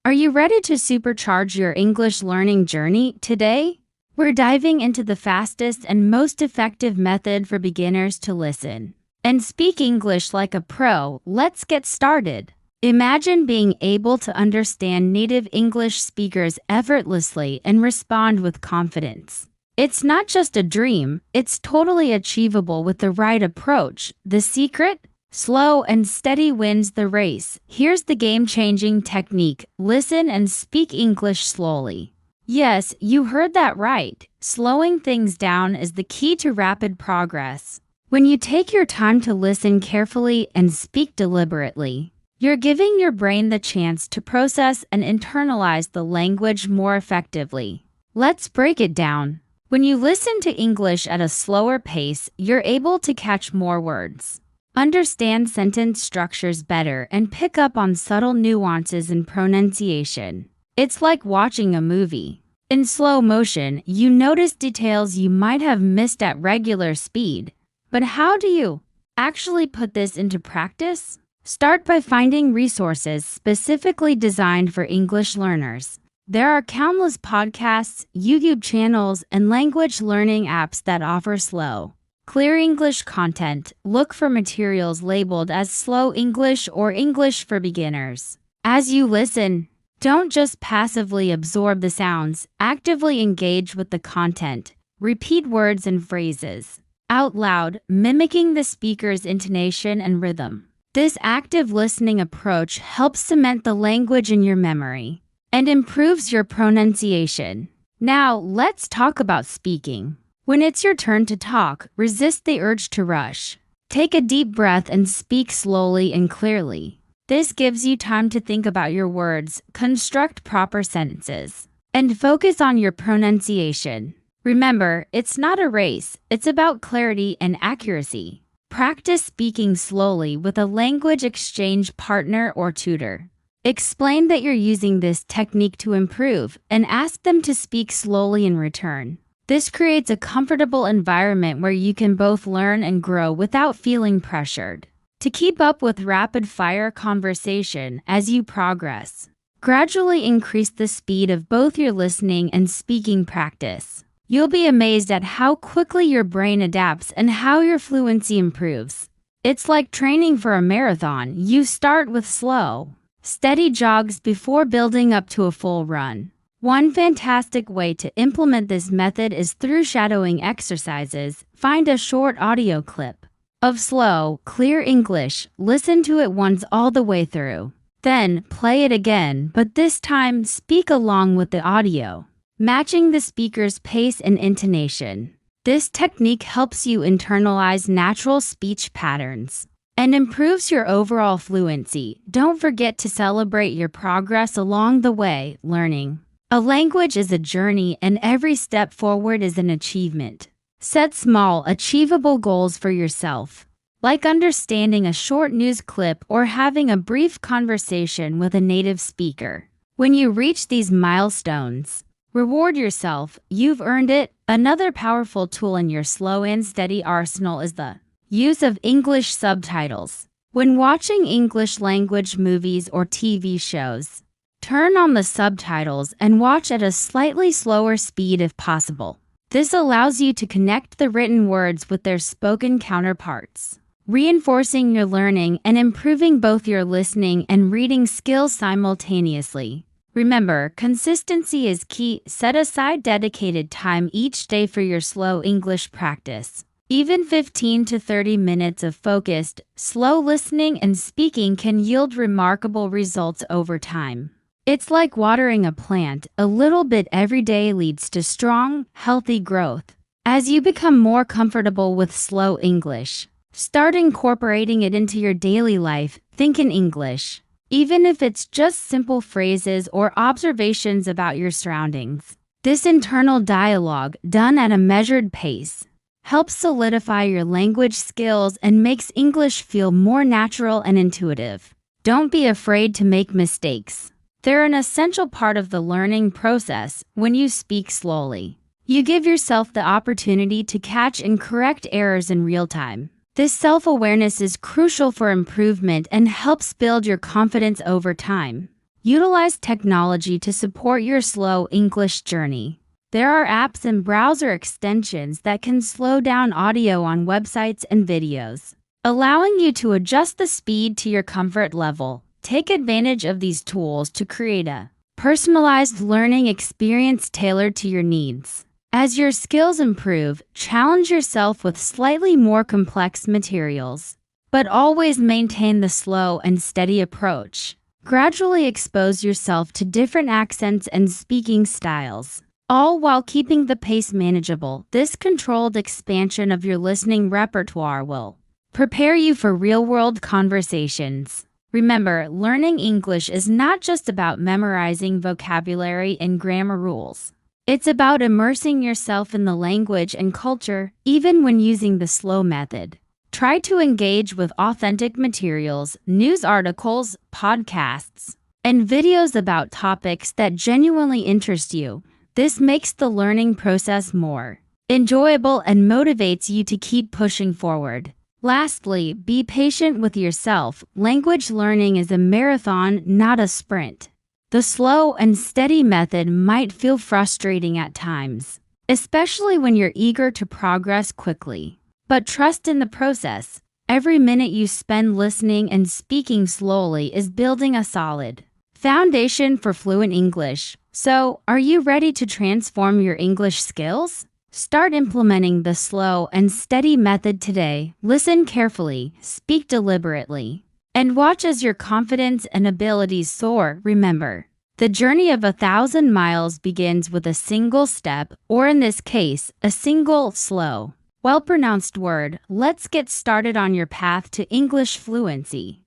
Are you ready to supercharge your English learning journey today? We're diving into the fastest and most effective method for beginners to listen and speak English like a pro. Let's get started. Imagine being able to understand native English speakers effortlessly and respond with confidence. It's not just a dream, it's totally achievable with the right approach. The secret? Slow and steady wins the race. Here's the game-changing technique. Listen and speak English slowly. Yes, you heard that right. Slowing things down is the key to rapid progress. When you take your time to listen carefully and speak deliberately, you're giving your brain the chance to process and internalize the language more effectively. Let's break it down. When you listen to English at a slower pace, you're able to catch more words, understand sentence structures better, and pick up on subtle nuances in pronunciation. It's like watching a movie. In slow motion, you notice details you might have missed at regular speed. But how do you actually put this into practice? Start by finding resources specifically designed for English learners. There are countless podcasts, YouTube channels, and language learning apps that offer slow, clear English content. Look for materials labeled as Slow English or English for Beginners. As you listen, don't just passively absorb the sounds, actively engage with the content. Repeat words and phrases out loud, mimicking the speaker's intonation and rhythm. This active listening approach helps cement the language in your memory and improves your pronunciation. Now, let's talk about speaking. When it's your turn to talk, resist the urge to rush. Take a deep breath and speak slowly and clearly. This gives you time to think about your words, construct proper sentences, and focus on your pronunciation. Remember, it's not a race, it's about clarity and accuracy. Practice speaking slowly with a language exchange partner or tutor. Explain that you're using this technique to improve and ask them to speak slowly in return. This creates a comfortable environment where you can both learn and grow without feeling pressured. To keep up with rapid-fire conversation as you progress, gradually increase the speed of both your listening and speaking practice. You'll be amazed at how quickly your brain adapts and how your fluency improves. It's like training for a marathon. You start with slow, steady jogs before building up to a full run. One fantastic way to implement this method is through shadowing exercises. Find a short audio clip of slow, clear English. Listen to it once all the way through. Then play it again, but this time speak along with the audio, matching the speaker's pace and intonation. This technique helps you internalize natural speech patterns and improves your overall fluency. Don't forget to celebrate your progress along the way. Learning a language is a journey, and every step forward is an achievement. Set small, achievable goals for yourself, like understanding a short news clip or having a brief conversation with a native speaker. When you reach these milestones, reward yourself. You've earned it. Another powerful tool in your slow and steady arsenal is the use of English subtitles. When watching English language movies or TV shows, turn on the subtitles and watch at a slightly slower speed if possible. This allows you to connect the written words with their spoken counterparts, reinforcing your learning and improving both your listening and reading skills simultaneously. Remember, consistency is key. Set aside dedicated time each day for your slow English practice. Even 15 to 30 minutes of focused, slow listening and speaking can yield remarkable results over time. It's like watering a plant. A little bit every day leads to strong, healthy growth. As you become more comfortable with slow English, start incorporating it into your daily life. Think in English, even if it's just simple phrases or observations about your surroundings. This internal dialogue, done at a measured pace, helps solidify your language skills and makes English feel more natural and intuitive. Don't be afraid to make mistakes. They're an essential part of the learning process. When you speak slowly, you give yourself the opportunity to catch and correct errors in real time. This self-awareness is crucial for improvement and helps build your confidence over time. Utilize technology to support your slow English journey. There are apps and browser extensions that can slow down audio on websites and videos, allowing you to adjust the speed to your comfort level. Take advantage of these tools to create a personalized learning experience tailored to your needs. As your skills improve, challenge yourself with slightly more complex materials, but always maintain the slow and steady approach. Gradually expose yourself to different accents and speaking styles, all while keeping the pace manageable. This controlled expansion of your listening repertoire will prepare you for real-world conversations. Remember, learning English is not just about memorizing vocabulary and grammar rules. It's about immersing yourself in the language and culture, even when using the slow method. Try to engage with authentic materials, news articles, podcasts, and videos about topics that genuinely interest you. This makes the learning process more enjoyable and motivates you to keep pushing forward. Lastly, be patient with yourself. Language learning is a marathon, not a sprint. The slow and steady method might feel frustrating at times, especially when you're eager to progress quickly. But trust in the process. Every minute you spend listening and speaking slowly is building a solid foundation for fluent English. So, are you ready to transform your English skills? Start implementing the slow and steady method today. Listen carefully, speak deliberately, and watch as your confidence and abilities soar. Remember, the journey of 1,000 miles begins with a single step, or in this case, a single, slow, well-pronounced word. Let's get started on your path to English fluency.